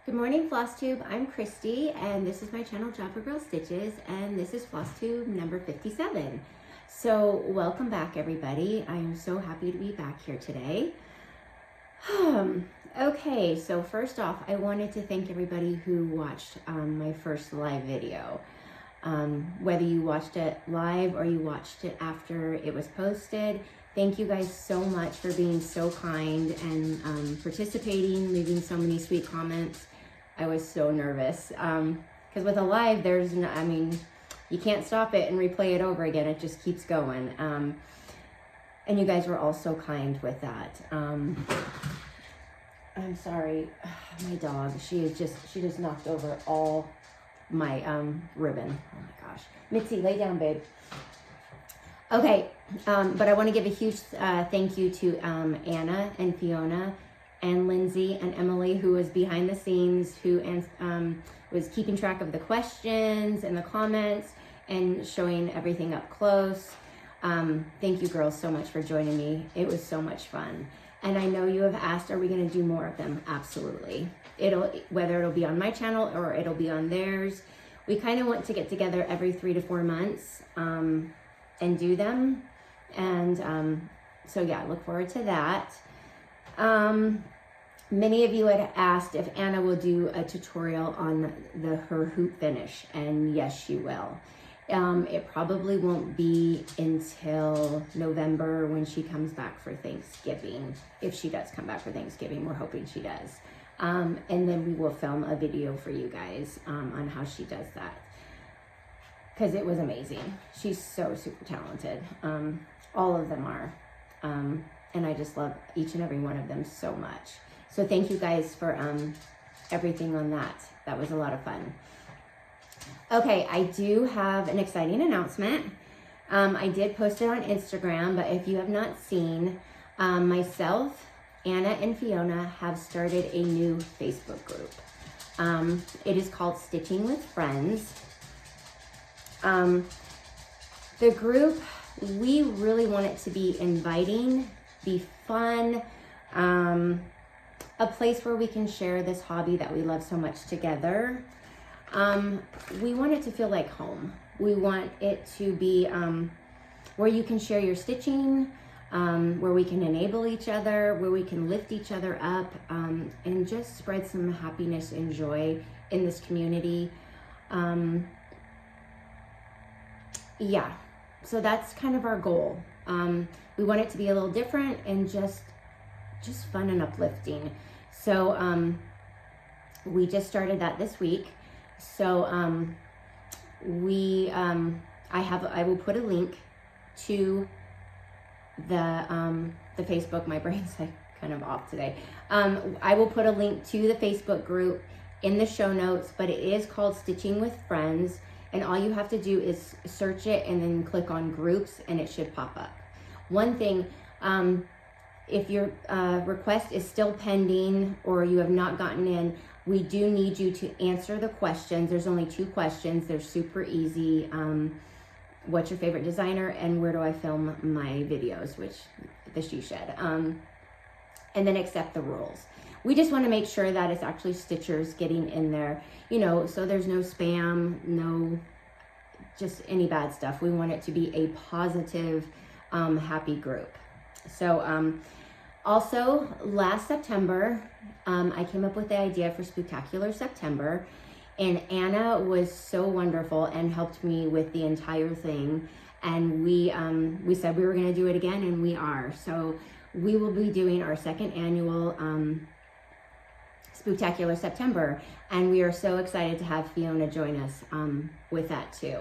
Good morning, Flosstube. I'm Christy, and this is my channel, Javagirlstitches, and this is Flosstube number 57. So, welcome back, everybody. I am so happy to be back here today. Okay, so first off, I wanted to thank everybody who watched my first live video. Whether you watched it live or you watched it after it was posted, thank you guys so much for being so kind and participating, leaving so many sweet comments. I was so nervous because with a live, there's no, I mean, you can't stop it and replay it over again. It just keeps going. And you guys were all so kind with that. I'm sorry, my dog, she just knocked over all my ribbon. Oh my gosh. Mitzi, lay down, babe. Okay, but I want to give a huge thank you to Anna and Fiona and Lindsay and Emily, who was behind the scenes, who was keeping track of the questions and the comments and showing everything up close. Thank you girls so much for joining me. It was so much fun. And I know you have asked, are we going to do more of them? Absolutely. Whether it'll be on my channel or it'll be on theirs. We kind of want to get together every 3 to 4 months and do them. And so yeah, look forward to that. Many of you had asked if Anna will do a tutorial on her hoop finish, and yes, she will. It probably won't be until November when she comes back for Thanksgiving. If she does come back for Thanksgiving, we're hoping she does. And then we will film a video for you guys on how she does that, because it was amazing. She's so super talented. All of them are. And I just love each and every one of them so much. So thank you guys for everything on that. That was a lot of fun. Okay, I do have an exciting announcement. I did post it on Instagram, but if you have not seen, myself, Anna, and Fiona have started a new Facebook group. It is called Stitching with Friends. The group, we really want it to be inviting, be fun, a place where we can share this hobby that we love so much together. We want it to feel like home. We want it to be where you can share your stitching, where we can enable each other, where we can lift each other up, and just spread some happiness and joy in this community. Yeah, so that's kind of our goal. We want it to be a little different and just fun and uplifting. So we just started that this week. So I will put a link to the Facebook. My brain's like kind of off today. I will put a link to the Facebook group in the show notes, but it is called Stitching with Friends, and all you have to do is search it and then click on groups and it should pop up. One thing, if your request is still pending or you have not gotten in, we do need you to answer the questions. There's only 2 questions. They're super easy. What's your favorite designer and where do I film my videos, which the she shed. And then accept the rules. We just want to make sure that it's actually stitchers getting in there, you know, so there's no spam, no just any bad stuff. We want it to be a positive, happy group. So also last September, I came up with the idea for Spooktacular September, and Anna was so wonderful and helped me with the entire thing. And we said we were going to do it again, and we are. So we will be doing our 2nd annual Spooktacular September, and we are so excited to have Fiona join us with that too.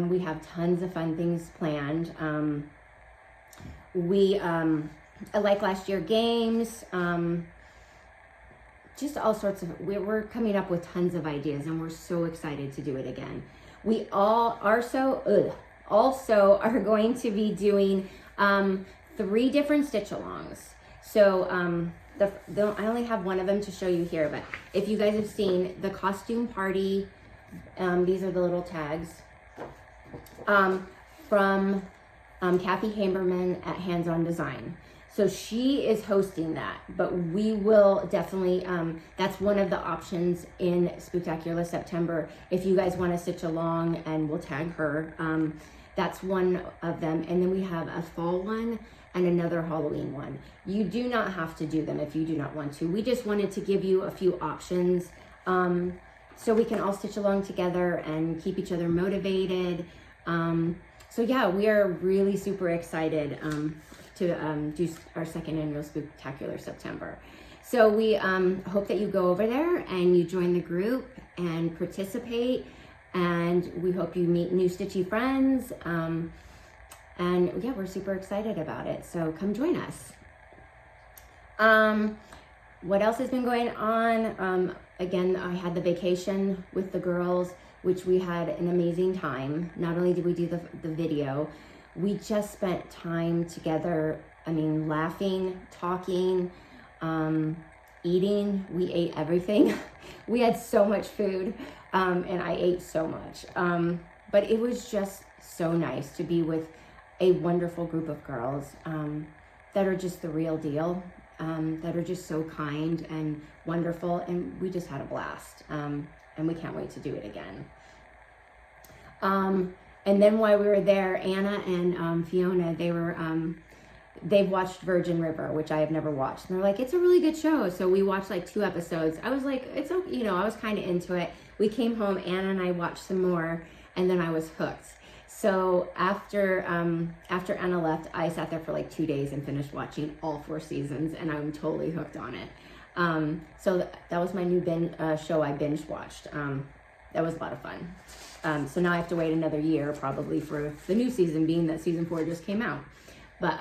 We have tons of fun things planned. Like last year, games, just all sorts of, we're coming up with tons of ideas, and we're so excited to do it again. We all are also are going to be doing 3 different stitch alongs. So I only have one of them to show you here, but if you guys have seen the costume party, these are the little tags from Kathy Haberman at Hands On Design. So she is hosting that, but we will definitely, that's one of the options in Spooktacular September. If you guys want to stitch along, and we'll tag her, that's one of them. And then we have a fall one and another Halloween one. You do not have to do them if you do not want to. We just wanted to give you a few options so we can all stitch along together and keep each other motivated. So yeah, we are really super excited to do our second annual Spooktacular September. So we hope that you go over there and you join the group and participate, and we hope you meet new stitchy friends. And yeah, we're super excited about it. So come join us. What else has been going on? Again, I had the vacation with the girls, which we had an amazing time. Not only did we do the video, we just spent time together. I mean, laughing, talking, eating. We ate everything. We had so much food, and I ate so much. But it was just so nice to be with a wonderful group of girls that are just the real deal, that are just so kind and wonderful, and we just had a blast, and we can't wait to do it again. And then while we were there, Anna and Fiona, they've watched Virgin River, which I have never watched. And they're like, it's a really good show. So we watched like 2 episodes. I was like, it's okay, you know, I was kind of into it. We came home, Anna and I watched some more, and then I was hooked. So after Anna left, I sat there for like 2 days and finished watching all 4 seasons, and I'm totally hooked on it. So that was my new show I binge watched. That was a lot of fun. So now I have to wait another year probably for the new season, being that season 4 just came out. But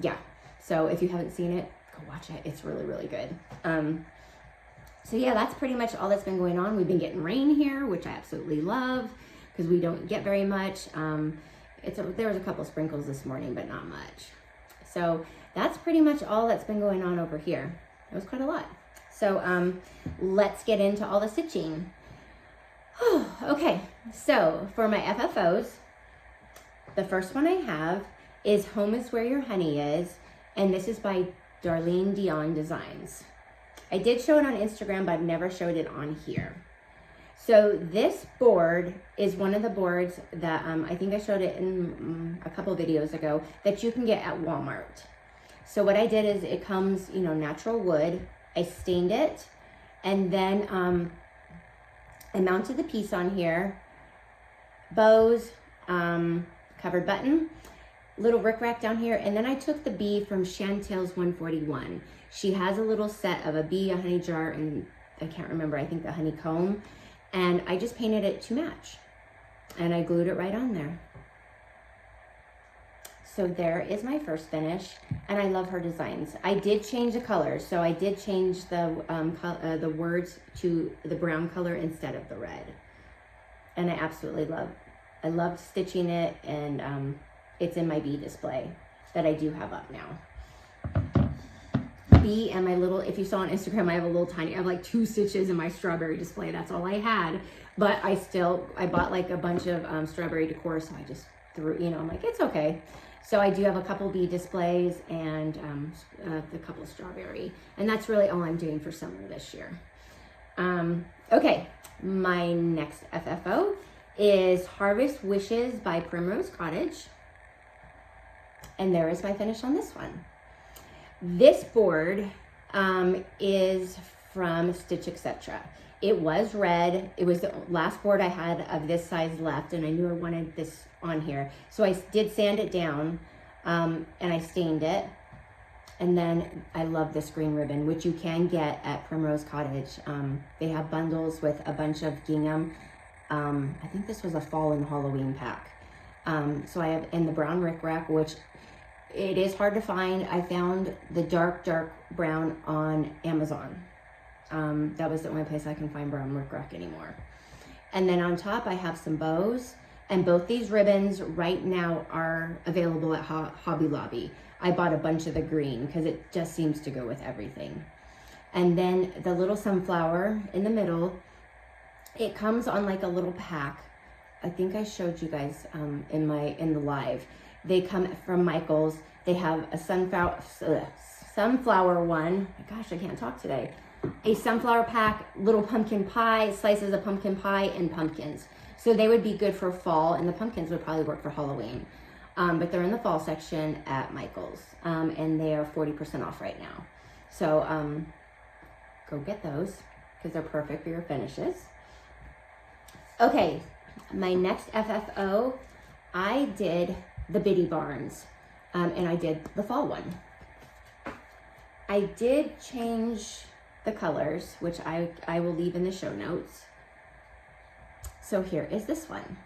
yeah, so if you haven't seen it, go watch it. It's really, really good. So yeah, that's pretty much all that's been going on. We've been getting rain here, which I absolutely love, because we don't get very much. There was a couple sprinkles this morning, but not much. So that's pretty much all that's been going on over here. It was quite a lot. So let's get into all the stitching. Okay, so for my FFOs, the first one I have is Home is Where Your Honey Is, and this is by Darlene Deon Designs. I did show it on Instagram, but I've never showed it on here. So this board is one of the boards that I think I showed it in a couple videos ago, that you can get at Walmart. So what I did is, it comes, you know, natural wood. I stained it, and then I mounted the piece on here, bows, covered button, little rickrack down here, and then I took the bee from Chantel's 141. She has a little set of a bee, a honey jar, and I can't remember, I think the honeycomb, and I just painted it to match, and I glued it right on there. So there is my first finish, and I love her designs. I did change the colors, so I did change the words to the brown color instead of the red, and I absolutely I loved stitching it, and it's in my bee display that I do have up now. Bee and my little, if you saw on Instagram, I have a little tiny, I have like 2 stitches in my strawberry display. That's all I had, but I bought like a bunch of strawberry decor, so I just threw, you know, I'm like, it's okay. So I do have a couple bee displays and a couple strawberry, and that's really all I'm doing for summer this year. Okay, my next FFO is Harvest Wishes by Primrose Cottage. And there is my finish on this one. This board is from Stitch Etc. It was red. It was the last board I had of this size left, and I knew I wanted this on here. So I did sand it down, and I stained it. And then I love this green ribbon, which you can get at Primrose Cottage. They have bundles with a bunch of gingham. I think this was a fall and Halloween pack. So I have in the brown rickrack, which it is hard to find. I found the dark brown on Amazon. That was the only place I can find brown rickrack anymore. And then on top, I have some bows, and both these ribbons right now are available at Hobby Lobby. I bought a bunch of the green because it just seems to go with everything. And then the little sunflower in the middle, it comes on like a little pack. I think I showed you guys in the live. They come from Micheals. They have a sunflower one. My gosh, I can't talk today. A sunflower pack, little pumpkin pie, slices of pumpkin pie, and pumpkins. So they would be good for fall, and the pumpkins would probably work for Halloween. But they're in the fall section at Micheals, and they are 40% off right now. So go get those because they're perfect for your finishes. Okay, my next FFO, I did the Biddy Barns, and I did the fall one. I did change the colors, which I will leave in the show notes. So here is this one.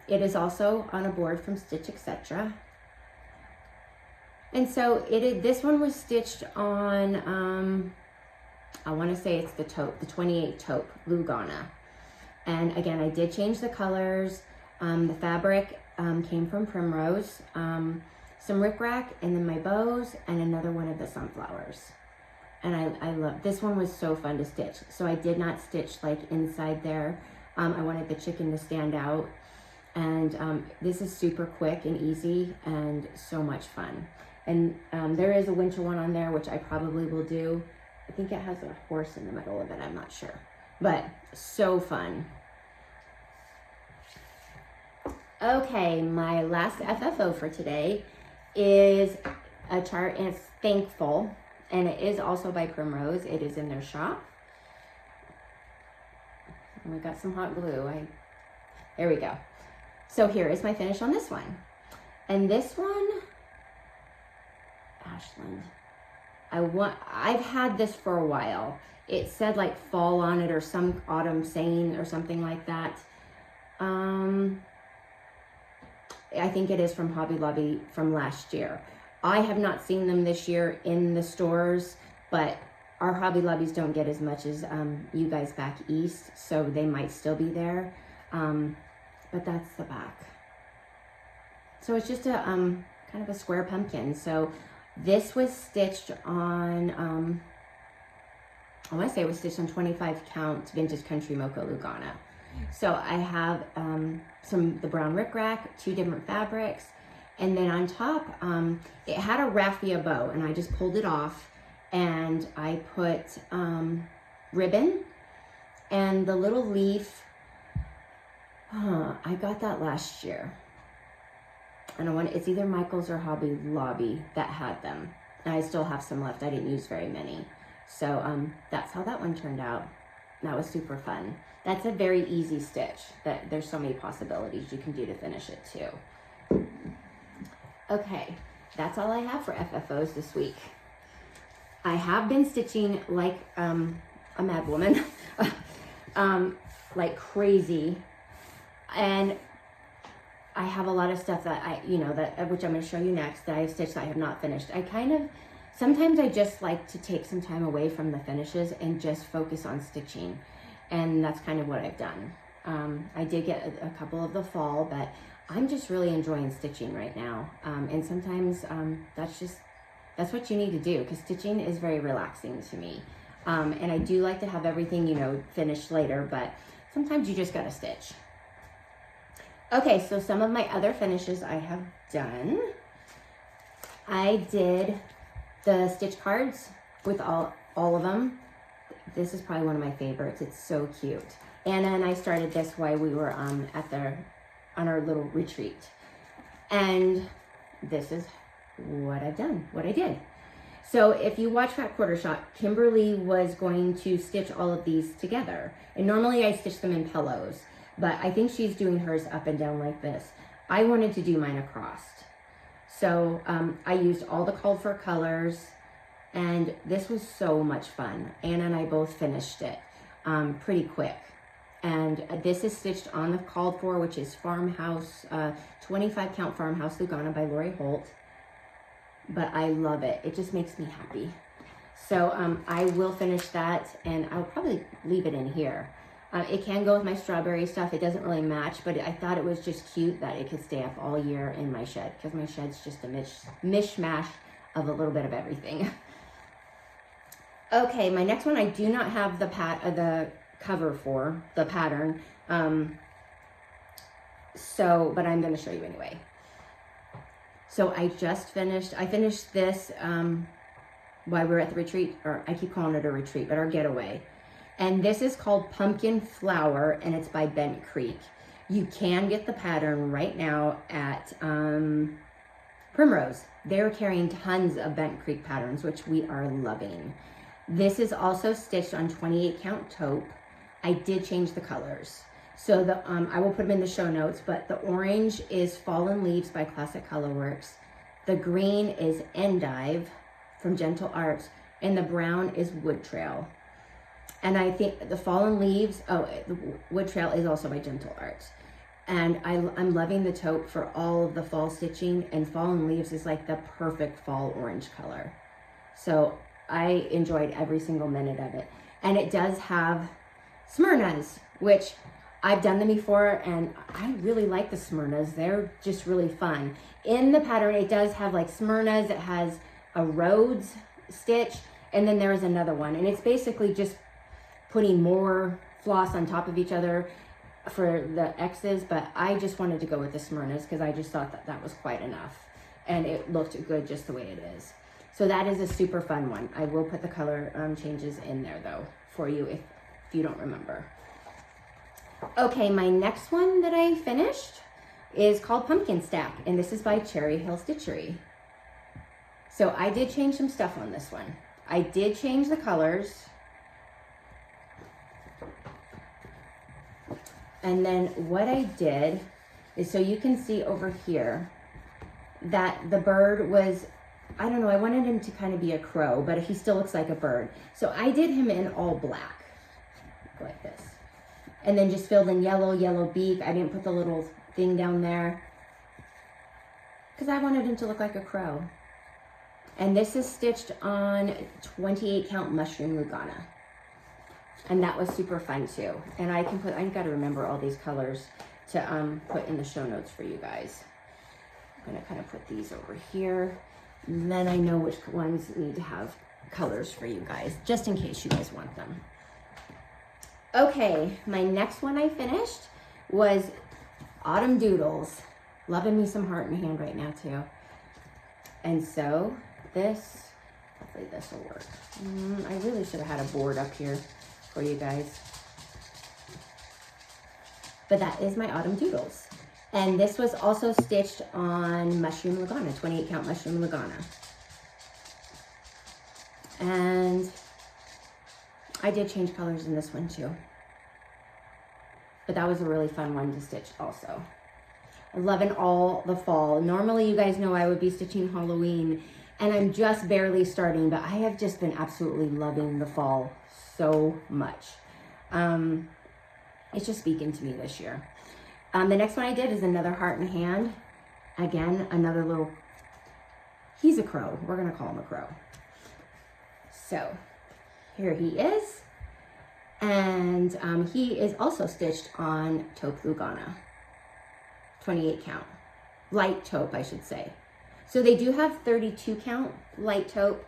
It is also on a board from Stitch Etc. And so this one was stitched on, I want to say it's the taupe, the 28 taupe Lugana. And again, I did change the colors. The fabric came from Primrose, some rickrack, and then my bows, and another one of the sunflowers. And I love, this one was so fun to stitch. So I did not stitch like inside there. I wanted the chicken to stand out. And this is super quick and easy and so much fun. And there is a winter one on there, which I probably will do. I think it has a horse in the middle of it, I'm not sure. But so fun. Okay, my last FFO for today is a chart, and it's Thankful. And it is also by Primrose. It is in their shop. And we got some hot glue. There we go. So here is my finish on this one. And this one, Ashland, I've had this for a while. It said like fall on it or some autumn saying or something like that. I think it is from Hobby Lobby from last year. I have not seen them this year in the stores, but our Hobby Lobbies don't get as much as you guys back east, so they might still be there. But that's the back. So it's just a kind of a square pumpkin. So this was stitched on, I want to say it was stitched on 25 count Vintage Country Mocha Lugana. So I have the brown rickrack, 2 different fabrics, and then on top, it had a raffia bow, and I just pulled it off, and I put ribbon, and the little leaf, I got that last year. And it's either Micheals or Hobby Lobby that had them. And I still have some left. I didn't use very many. So that's how that one turned out. That was super fun. That's a very easy stitch. There's so many possibilities you can do to finish it too. Okay, that's all I have for FFOs this week. I have been stitching like a mad woman, like crazy. And I have a lot of stuff that which I'm going to show you next, that I have stitched that I have not finished. Sometimes I just like to take some time away from the finishes and just focus on stitching. And that's kind of what I've done. I did get a couple of the fall, but I'm just really enjoying stitching right now. And sometimes that's what you need to do, because stitching is very relaxing to me. And I do like to have everything, finished later, but sometimes you just got to stitch. Okay, so some of my other finishes I have done. I did the stitch cards with all of them. This is probably one of my favorites. It's so cute. Anna and I started this while we were on our little retreat. And this is what I've done, what I did. So if you watch Fat Quarter Shot, Kimberly was going to stitch all of these together. And normally I stitch them in pillows, but I think she's doing hers up and down like this. I wanted to do mine across. So I used all the called for colors, and this was so much fun. Anna and I both finished it pretty quick. And this is stitched on the called for, which is Farmhouse, 25 count Farmhouse Lugana by Lori Holt. But I love it. It just makes me happy. So I will finish that, and I'll probably leave it in here. It can go with my strawberry stuff. It doesn't really match, but I thought it was just cute that it could stay up all year in my shed, because my shed's just a mishmash of a little bit of everything. Okay, my next one, I do not have the cover for, the pattern, but I'm going to show you anyway. So I finished this while we were at the retreat, or I keep calling it a retreat, but our getaway. And this is called Pumpkin Flower, and it's by Bent Creek. You can get the pattern right now at Primrose. They're carrying tons of Bent Creek patterns, which we are loving. This is also stitched on 28 count taupe. I did change the colors. So I will put them in the show notes, but the orange is Fallen Leaves by Classic Colorworks. The green is Endive from Gentle Arts, and the brown is Wood Trail. And I think the Fallen Leaves, the Wood Trail is also by Gentle Arts. And I'm loving the taupe for all of the fall stitching, and Fallen Leaves is like the perfect fall orange color. So I enjoyed every single minute of it. And it does have Smyrnas, which I've done them before, and I really like the Smyrnas. They're just really fun. In the pattern, it does have like Smyrnas. It has a Rhodes stitch, and then there is another one. And it's basically just putting more floss on top of each other for the X's, but I just wanted to go with the Smyrnas because I just thought that was quite enough. And it looked good just the way it is. So that is a super fun one. I will put the color changes in there though for you if you don't remember. Okay, my next one that I finished is called Pumpkin Stack, and this is by Cherry Hill Stitchery. So I did change some stuff on this one. I did change the colors. And then what I did is, so you can see over here that the bird was, I don't know, I wanted him to kind of be a crow, but he still looks like a bird. So I did him in all black, like this. And then just filled in yellow beak. I didn't put the little thing down there because I wanted him to look like a crow. And this is stitched on 28 count mushroom Lugana. And that was super fun too. And I got to remember all these colors to put in the show notes for you guys. I'm gonna kind of put these over here. And then I know which ones need to have colors for you guys, just in case you guys want them. Okay, my next one I finished was Autumn Doodles. Loving me some heart in hand right now too. And so this, hopefully this will work. I really should have had a board up here for you guys. But that is my Autumn Doodles. And this was also stitched on mushroom Lugana, 28 count mushroom Lugana. And I did change colors in this one too. But that was a really fun one to stitch also. I'm loving all the fall. Normally you guys know I would be stitching Halloween, and I'm just barely starting, but I have just been absolutely loving the fall so much. It's just speaking to me this year. The next one I did is another heart and hand. Again, another little, he's a crow. We're gonna call him a crow. So here he is. And he is also stitched on taupe Lugana, 28 count, light taupe I should say. So they do have 32 count light taupe,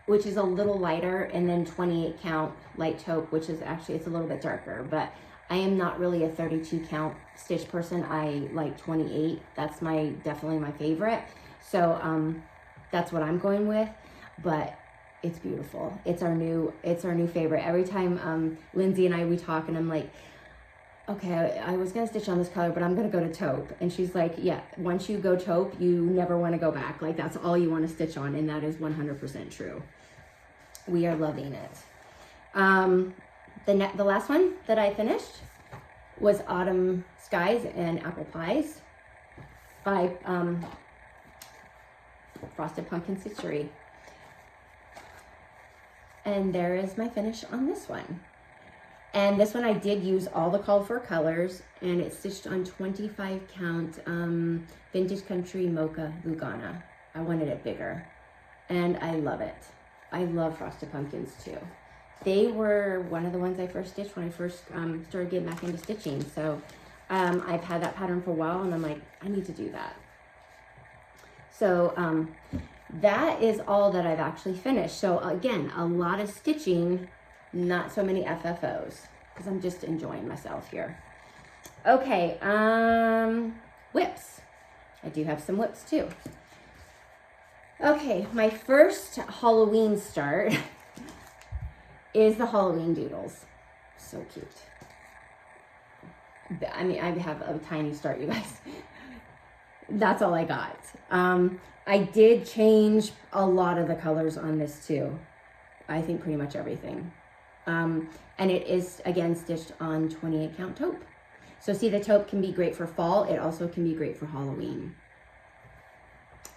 which is a little lighter, and then 28 count light taupe, which is actually, it's a little bit darker, but I am not really a 32 count stitch person. I like 28. That's definitely my favorite. So that's what I'm going with, but it's beautiful. It's our new favorite. Every time Lindsay and we talk, and I'm like, okay, I was gonna stitch on this color, but I'm gonna go to taupe. And she's like, yeah, once you go taupe, you never wanna go back. Like that's all you wanna stitch on, and that is 100% true. We are loving it. The last one that I finished was Autumn Skies and Apple Pies by Frosted Pumpkin Stitchery. And there is my finish on this one. And this one I did use all the called for colors, and it's stitched on 25 count Vintage Country Mocha Lugana. I wanted it bigger, and I love it. I love Frosted Pumpkins too. They were one of the ones I first stitched when I first started getting back into stitching. So I've had that pattern for a while, and I'm like, I need to do that. So that is all that I've actually finished. So again, a lot of stitching, not so many FFOs, because I'm just enjoying myself here. Okay, whips. I do have some whips too. Okay, my first Halloween start is the Halloween Doodles. So cute. I mean, I have a tiny start, you guys. That's all I got. I did change a lot of the colors on this too. I think pretty much everything. And it is, again, stitched on 28 count taupe. So see, the taupe can be great for fall. It also can be great for Halloween.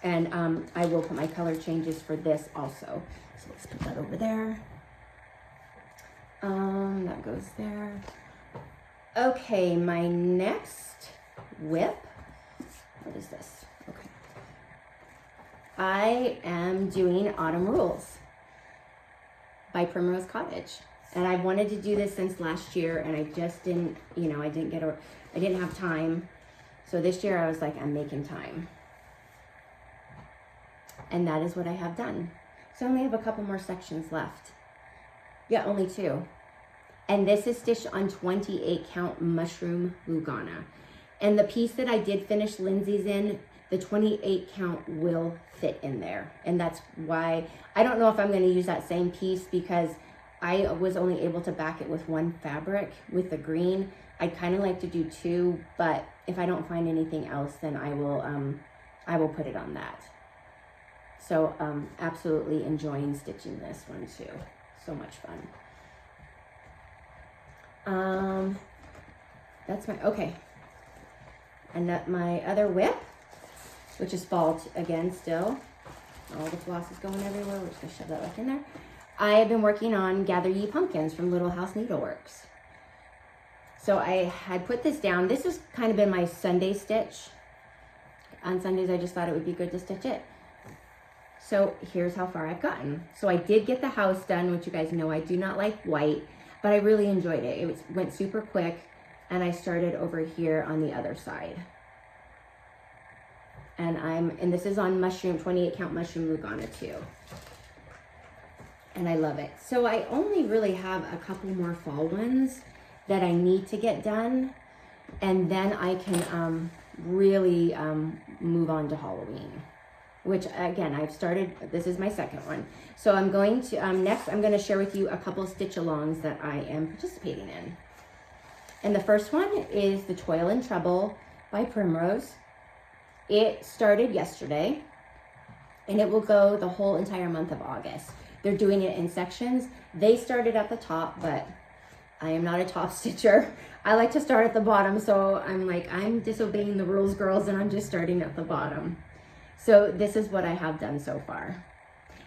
And I will put my color changes for this also. So let's put that over there. That goes there. Okay, my next whip, what is this? Okay. I am doing Autumn Rules by Primrose Cottage. And I've wanted to do this since last year, and I just didn't, you know, I didn't have time. So this year I was like, I'm making time. And that is what I have done. So I only have a couple more sections left. Yeah, only 2. And this is stitched on 28 count mushroom Lugana. And the piece that I did finish Lindsay's in, the 28 count will fit in there. And that's why, I don't know if I'm gonna use that same piece because I was only able to back it with 1 fabric with the green. I'd kind of like to do 2, but if I don't find anything else, then I will put it on that. So absolutely enjoying stitching this one too. So much fun. That's my, okay. And that my other whip, which is fall again still. All the floss is going everywhere. We're just gonna shove that back in there. I have been working on Gather Ye Pumpkins from Little House Needleworks. So I had put this down. This has kind of been my Sunday stitch. On Sundays, I just thought it would be good to stitch it. So here's how far I've gotten. So I did get the house done, which you guys know I do not like white, but I really enjoyed it. It went super quick, and I started over here on the other side. And this is on mushroom, 28 count mushroom Lugana too. And I love it. So I only really have a couple more fall ones that I need to get done, and then I can really move on to Halloween, which again, I've started, this is my second one. So I'm going to, next I'm gonna share with you a couple stitch alongs that I am participating in. And the first one is the Toil and Trouble by Primrose. It started yesterday, and it will go the whole entire month of August. They're doing it in sections. They started at the top, but I am not a top stitcher. I like to start at the bottom, so I'm like, I'm disobeying the rules, girls, and I'm just starting at the bottom. So this is what I have done so far.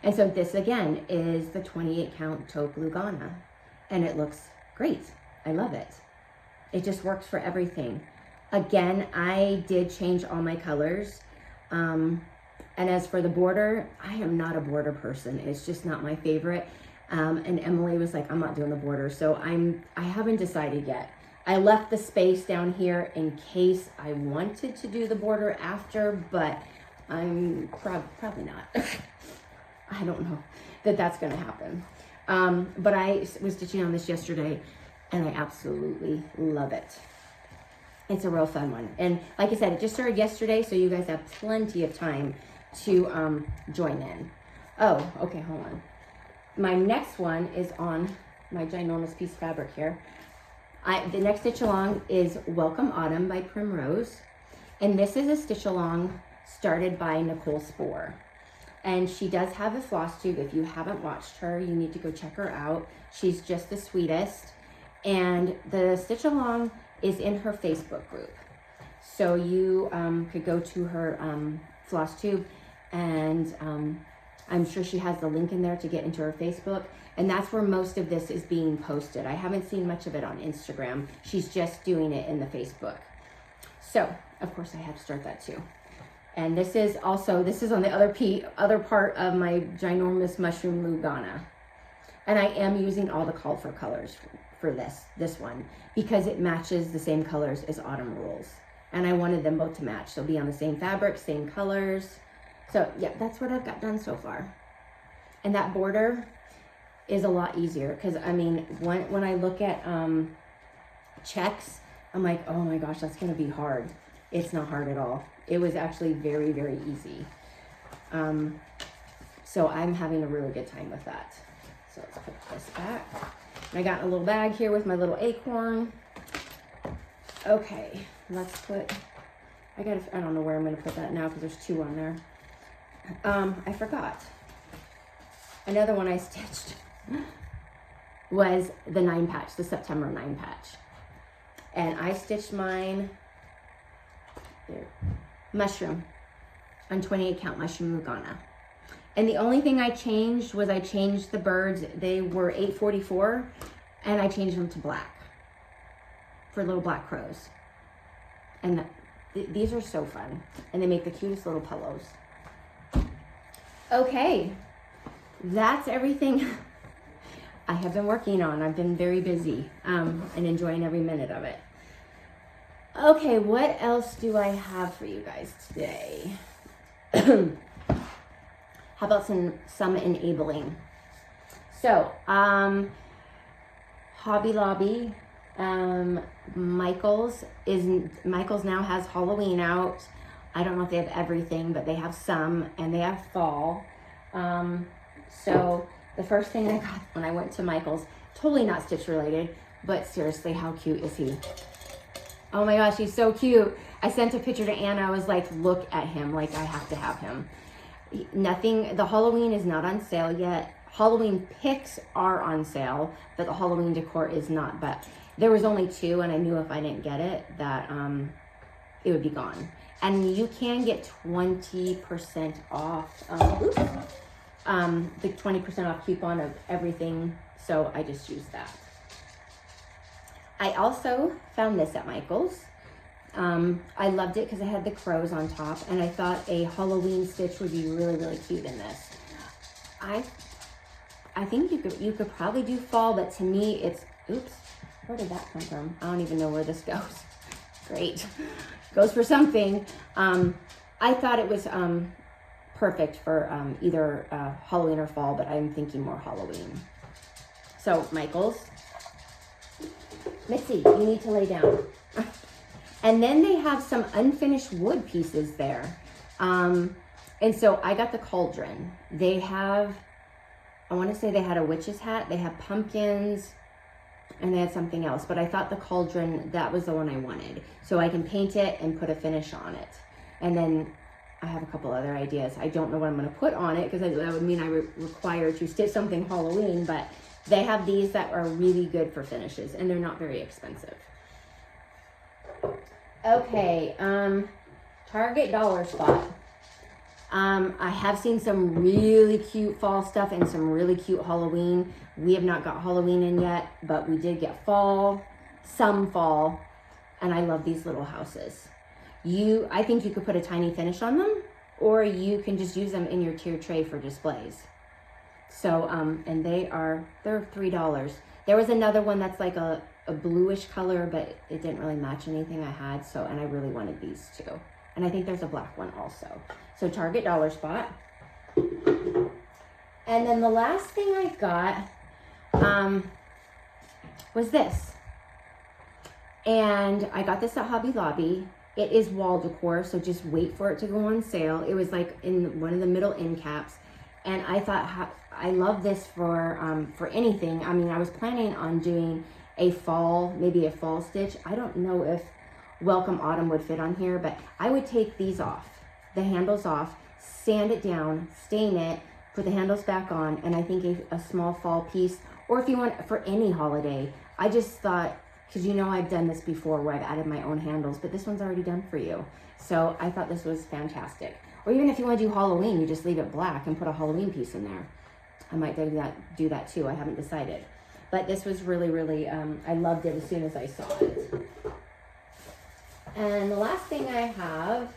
And so this again is the 28 count taupe Lugana, and it looks great. I love it. It just works for everything. Again, I did change all my colors. And as for the border, I am not a border person. It's just not my favorite. And Emily was like, I'm not doing the border. So I haven't decided yet. I left the space down here in case I wanted to do the border after, but I'm probably not. I don't know that that's gonna happen. But I was stitching on this yesterday, and I absolutely love it. It's a real fun one. And like I said, it just started yesterday, so you guys have plenty of time to join in. Oh, okay, hold on. My next one is on my ginormous piece of fabric here. The next stitch along is Welcome Autumn by Primrose. And this is a stitch along started by Nicole Spohr. And she does have a floss tube. If you haven't watched her, you need to go check her out. She's just the sweetest. And the stitch along is in her Facebook group. So you could go to her floss tube, and I'm sure she has the link in there to get into her Facebook. And that's where most of this is being posted. I haven't seen much of it on Instagram. She's just doing it in the Facebook. So, of course, I had to start that too. And this is on the other part of my ginormous mushroom Lugana. And I am using all the called for colors for this one because it matches the same colors as Autumn Rules. And I wanted them both to match. So be on the same fabric, same colors. So yeah, that's what I've got done so far. And that border is a lot easier because I mean, when I look at checks, I'm like, oh my gosh, that's gonna be hard. It's not hard at all. It was actually very, very easy. So I'm having a really good time with that. So let's put this back. And I got a little bag here with my little acorn. Okay, let's put, I don't know where I'm gonna put that now because there's 2 on there. I forgot. Another one I stitched was the 9 patch, the September 9 patch. And I stitched mine, there, mushroom, on 28 count mushroom Lugana. And the only thing I changed was I changed the birds. They were 844 and I changed them to black for little black crows. And these are so fun. And they make the cutest little pillows. Okay, that's everything I have been working on. I've been very busy and enjoying every minute of it. Okay, what else do I have for you guys today? How about some enabling? So, Hobby Lobby, Micheals now has Halloween out. I don't know if they have everything, but they have some, and they have fall. So the first thing I got when I went to Micheals, totally not stitch related, but seriously, how cute is he? Oh my gosh, he's so cute. I sent a picture to Anna. I was like, look at him, like I have to have him. Nothing, the Halloween is not on sale yet. Halloween picks are on sale, but the Halloween decor is not. But there was only 2, and I knew if I didn't get it, that it would be gone. And you can get 20% off, the 20% off coupon of everything. So I just used that. I also found this at Micheals. I loved it because it had the crows on top, and I thought a Halloween stitch would be really, really cute in this. I think you could probably do fall, but to me it's, oops, where did that come from? I don't even know where this goes. Great, goes for something. I thought it was perfect for either Halloween or fall, but I'm thinking more Halloween. So Micheals, Mitzi, you need to lay down. And then they have some unfinished wood pieces there. And so I got the cauldron. They have, I want to say they had a witch's hat. They have pumpkins and they had something else. But I thought the cauldron, that was the one I wanted. So I can paint it and put a finish on it. And then I have a couple other ideas. I don't know what I'm going to put on it because that would mean I require to stitch something Halloween. But they have these that are really good for finishes and they're not very expensive. Okay, Target dollar spot. I have seen some really cute fall stuff and some really cute Halloween. We have not got Halloween in yet, but we did get fall, some fall, and I love these little houses. I think you could put a tiny finish on them, or you can just use them in your tier tray for displays. So, and they're $3. There was another one that's like a bluish color, but it didn't really match anything I had. So, and I really wanted these 2. And I think there's a black one also. So Target dollar spot. And then the last thing I got was this. And I got this at Hobby Lobby. It is wall decor, so just wait for it to go on sale. It was like in one of the middle end caps. And I thought, I love this for anything. I mean, I was planning on doing a fall, maybe a fall stitch. I don't know if Welcome Autumn would fit on here, but I would take these off, the handles off, sand it down, stain it, put the handles back on, and I think a small fall piece, or if you want for any holiday. I just thought, because you know I've done this before where I've added my own handles, but this one's already done for you. So I thought this was fantastic. Or even if you want to do Halloween, you just leave it black and put a Halloween piece in there. I might do that too. I haven't decided. But this was really, really, I loved it as soon as I saw it. And the last thing I have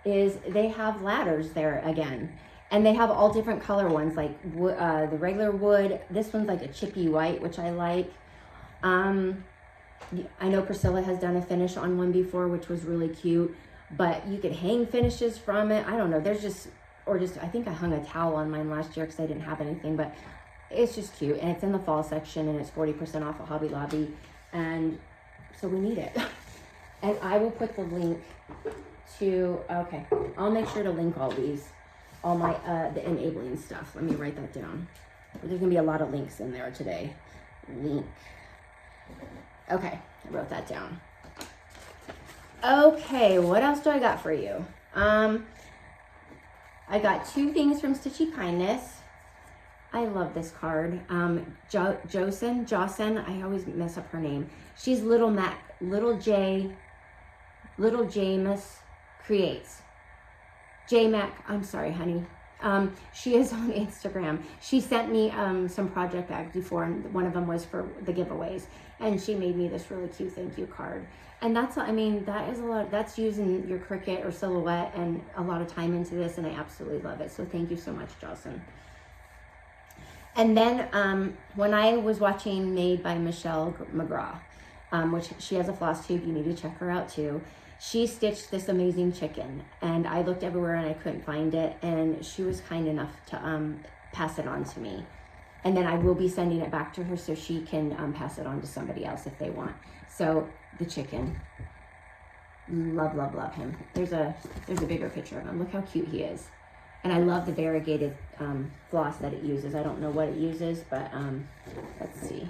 is they have ladders there again. And they have all different color ones, like the regular wood. This one's like a chippy white, which I like. I know Priscilla has done a finish on one before, which was really cute. But you could hang finishes from it. I don't know. There's just, I think I hung a towel on mine last year because I didn't have anything. But it's just cute. And it's in the fall section and it's 40% off at Hobby Lobby. And so we need it. And I will put the link to, okay, I'll make sure to link all these, all my, the enabling stuff. Let me write that down. There's gonna be a lot of links in there today. Link. Okay, I wrote that down. Okay, what else do I got for you? I got 2 things from Stitchy Kindness. I love this card. Jocelyn, I always mess up her name. She's Little James Creates. J-Mac, I'm sorry, honey. She is on Instagram. She sent me some project bags before, and one of them was for the giveaways. And she made me this really cute thank you card. And that's, I mean, that is a lot, that's using your Cricut or Silhouette and a lot of time into this, and I absolutely love it. So thank you so much, Jocelyn. And then when I was watching Made by Mcgraw, which she has a floss tube, you need to check her out too. She stitched this amazing chicken, and I looked everywhere and I couldn't find it, and she was kind enough to pass it on to me. And then I will be sending it back to her so she can pass it on to somebody else if they want. So the chicken, love, love, love him. There's a bigger picture of him. Look how cute he is. And I love the variegated floss that it uses. I don't know what it uses, but let's see.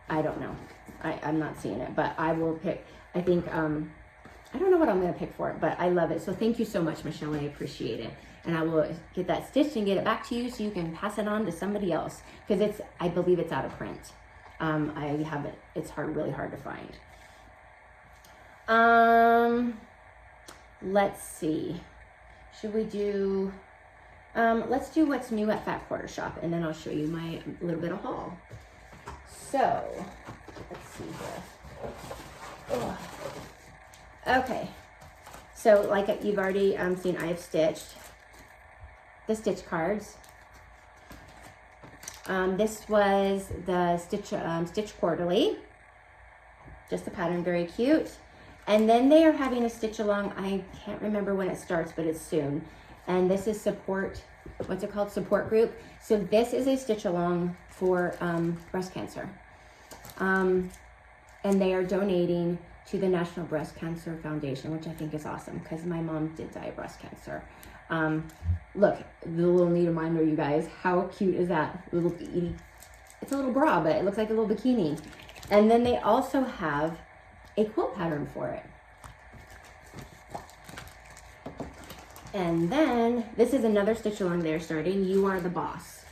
I don't know. I'm not seeing it, but I will pick, I think, I don't know what I'm going to pick for it, but I love it. So thank you so much, Michelle. I appreciate it. And I will get that stitched and get it back to you so you can pass it on to somebody else. Because it's, I believe it's out of print. I have it, it's really hard to find. Let's see. Should we do, let's do what's new at Fat Quarter Shop, and then I'll show you my little bit of haul. So, let's see here. Ugh. Okay, so like you've already seen, I have stitched the stitch cards. This was the Stitch Quarterly, just the pattern, very cute. And then they are having a stitch along, I can't remember when it starts, but it's soon. And this is support, what's it called? Support group. So this is a stitch along for breast cancer. And they are donating to the National Breast Cancer Foundation, which I think is awesome because my mom did die of breast cancer. Look, the little needle minder, you guys, how cute is that? Little, it's a little bra, but it looks like a little bikini. And then they also have a quilt pattern for it. And then this is another stitch along there starting, You Are the Boss.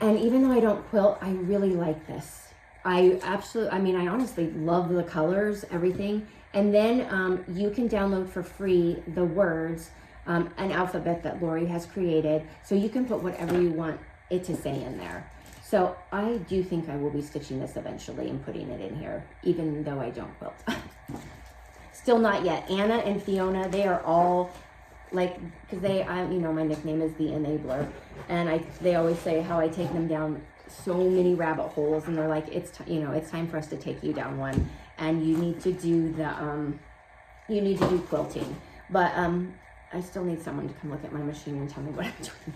And even though I don't quilt, I really like this. I honestly love the colors, everything. And then you can download for free the words, an alphabet that Lori has created. So you can put whatever you want it to say in there. So I do think I will be stitching this eventually and putting it in here, even though I don't quilt. Still not yet. Anna and Fiona, they are all like, because they, you know, my nickname is the Enabler, and they always say how I take them down so many rabbit holes, and they're like, it's time for us to take you down one, and you need to do the quilting. But I still need someone to come look at my machine and tell me what I'm doing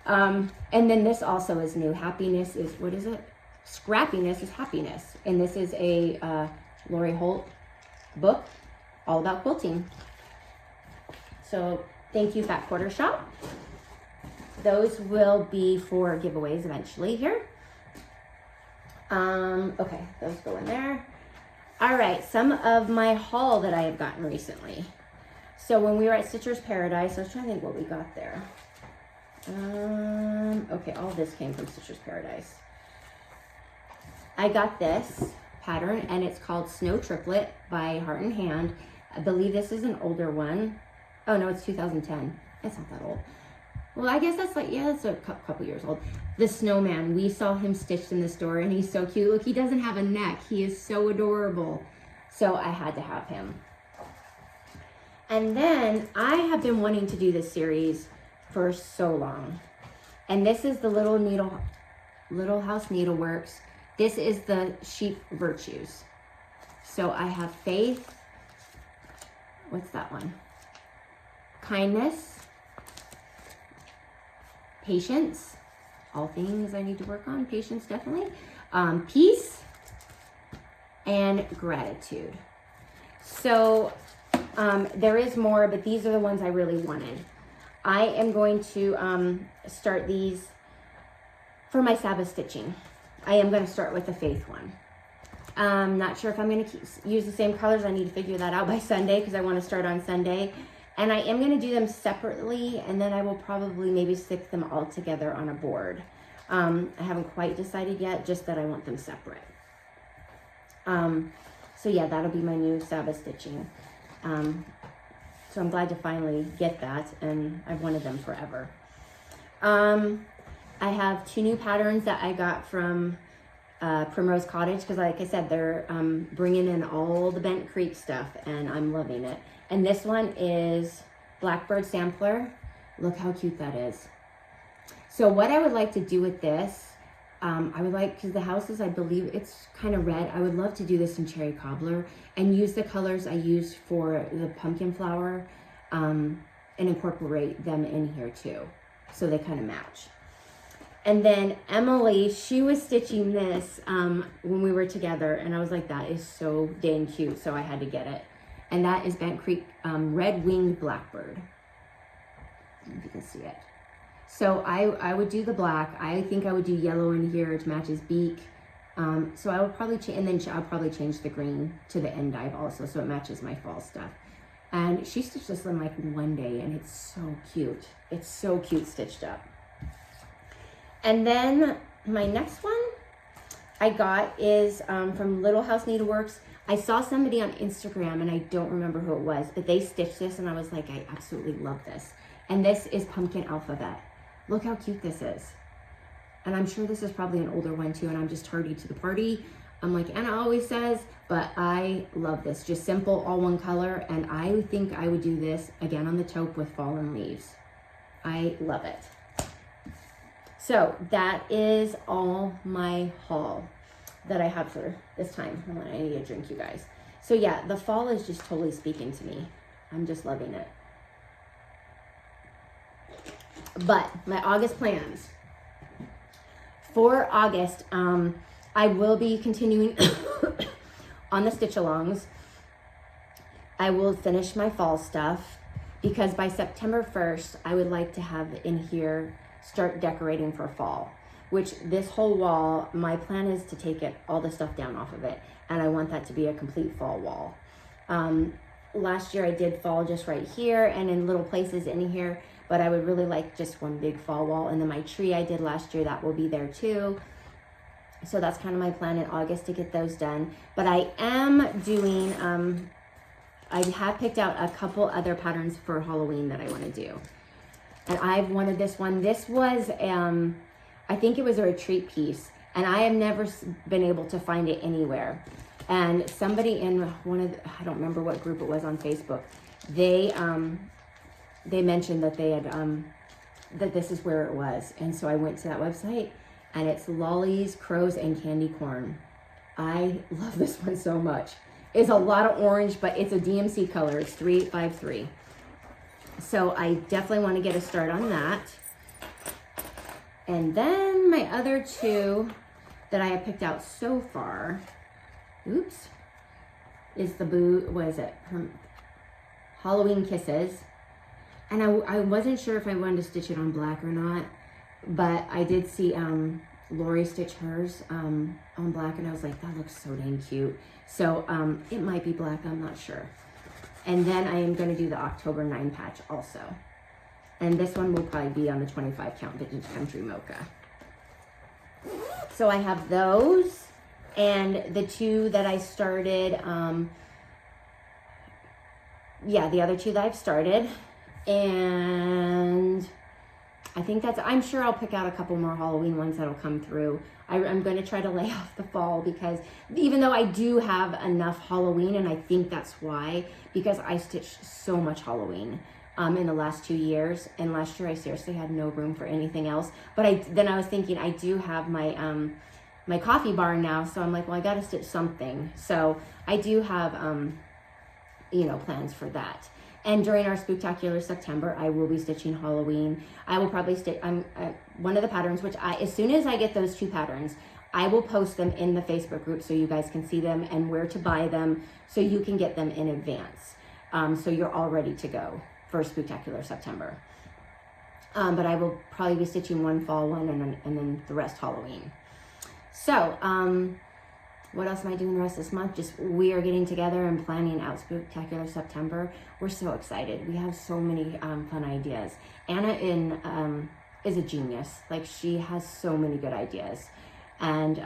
wrong. And then this also is new. Happiness is, what is it? Scrappiness is happiness. And this is a Lori Holt book all about quilting. So thank you, Fat Quarter Shop. Those will be for giveaways eventually here. Okay, those go in there. All right, some of my haul that I have gotten recently. So when we were at Stitcher's Paradise, I was trying to think what we got there. Okay, all this came from Stitcher's Paradise. I got this pattern, and it's called Snow Triplet by Heart and Hand. I believe this is an older one. Oh no, it's 2010. It's not that old. Well, I guess that's like, yeah, that's a couple years old. The snowman, we saw him stitched in the store, and he's so cute. Look, he doesn't have a neck. He is so adorable. So I had to have him. And then I have been wanting to do this series for so long. And this is the Little House Needleworks. This is the Sheep Virtues. So I have faith. What's that one? Kindness. Patience. all things I need to work on. Patience, definitely. Peace and gratitude. So there is more, but these are the ones I really wanted. I am going to start these for my Sabbath stitching. I am going to start with the Faith one. I'm not sure if I'm going to use the same colors. I need to figure that out by Sunday because I want to start on Sunday. And I am going to do them separately, and then I will probably maybe stick them all together on a board. I haven't quite decided yet, just that I want them separate. So yeah, that'll be my new Sabbath stitching. So I'm glad to finally get that, and I've wanted them forever. I have 2 new patterns that I got from Primrose Cottage, because like I said, they're bringing in all the Bent Creek stuff, and I'm loving it. And this one is Blackbird Sampler. Look how cute that is. So what I would like to do with this, I would like, because the house is, I believe it's kind of red, I would love to do this in Cherry Cobbler and use the colors I used for the pumpkin flower and incorporate them in here too, so they kind of match. And then Emily, she was stitching this when we were together, and I was like, that is so dang cute, so I had to get it. And that is Bent Creek Red-Winged Blackbird. I don't know if you can see it. So I would do the black. I think I would do yellow in here to match his beak. So I would probably change, and then I'll probably change the green to the endive also, so it matches my fall stuff. And she stitched this in like one day, and it's so cute. It's so cute stitched up. And then my next one I got is from Little House Needleworks. I saw somebody on Instagram, and I don't remember who it was, but they stitched this, and I was like, I absolutely love this. And this is Pumpkin Alphabet. Look how cute this is. And I'm sure this is probably an older one too, and I'm just tardy to the party. I'm like Anna always says, but I love this. Just simple, all one color, and I think I would do this again on the taupe with fallen leaves. I love it. So that is all my haul that I have for this time. I need a drink, you guys. So yeah, the fall is just totally speaking to me. I'm just loving it. But my August plans. For August, I will be continuing on the stitch-alongs. I will finish my fall stuff because by September 1st, I would like to have in here, start decorating for fall, which this whole wall, my plan is to take all the stuff down off of it, and I want that to be a complete fall wall. Last year I did fall just right here and in little places in here, but I would really like just one big fall wall. And then my tree I did last year, that will be there too. So that's kind of my plan in August to get those done. But I am doing, I have picked out a couple other patterns for Halloween that I want to do. And I've wanted this one. This was, I think it was a retreat piece, and I have never been able to find it anywhere. And somebody in one of the, I don't remember what group it was on Facebook, they mentioned that they had, that this is where it was. And so I went to that website, and it's Lollies, Crows, and Candy Corn. I love this one so much. It's a lot of orange, but it's a DMC color. It's 3853. So I definitely want to get a start on that. And then my other two that I have picked out so far, oops, is the what is it? Halloween Kisses. And I wasn't sure if I wanted to stitch it on black or not, but I did see Lori stitch hers on black, and I was like, that looks so dang cute. So it might be black, I'm not sure. And then I am going to do the October 9 patch also. And this one will probably be on the 25 count Vintage Country Mocha. So I have those, and the two that I started, yeah, the other two that I've started. And I think that's, I'm sure I'll pick out a couple more Halloween ones that'll come through. I'm going to try to lay off the fall, because even though I do have enough Halloween, and I think that's why, because I stitched so much Halloween in the last 2 years, and last year I seriously had no room for anything else. But then I was thinking, I do have my my coffee bar now, so I'm like, well, I got to stitch something. So I do have you know, plans for that. And during our Spooktacular September, I will be stitching Halloween. I will probably stitch one of the patterns, which as soon as I get those 2 patterns, I will post them in the Facebook group so you guys can see them and where to buy them so you can get them in advance. So you're all ready to go for Spooktacular September. But I will probably be stitching one fall one and then the rest Halloween. So, what else am I doing the rest of this month? Just we are getting together and planning out Spooktacular September. We're so excited. We have so many fun ideas. Anna is a genius. Like, she has so many good ideas. And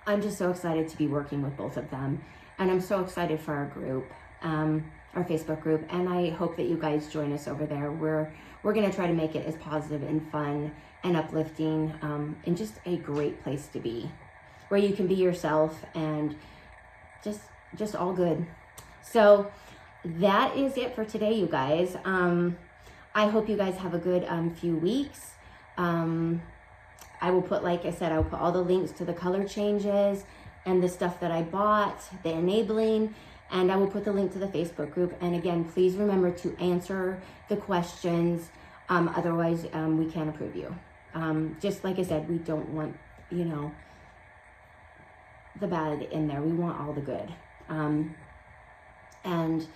I'm just so excited to be working with both of them. And I'm so excited for our group, our Facebook group. And I hope that you guys join us over there. We're going to try to make it as positive and fun and uplifting and just a great place to be, where you can be yourself and just all good. So that is it for today, you guys. I hope you guys have a good few weeks. I will put, like I said, I'll put all the links to the color changes and the stuff that I bought, the enabling, and I will put the link to the Facebook group. And again, please remember to answer the questions. Otherwise, we can't approve you. Just like I said, we don't want, the bad in there. We want all the good. And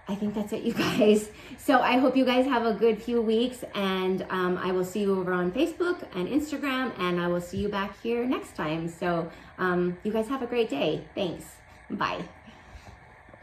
I think that's it, you guys. So I hope you guys have a good few weeks, and I will see you over on Facebook and Instagram, and I will see you back here next time. So you guys have a great day. Thanks. Bye.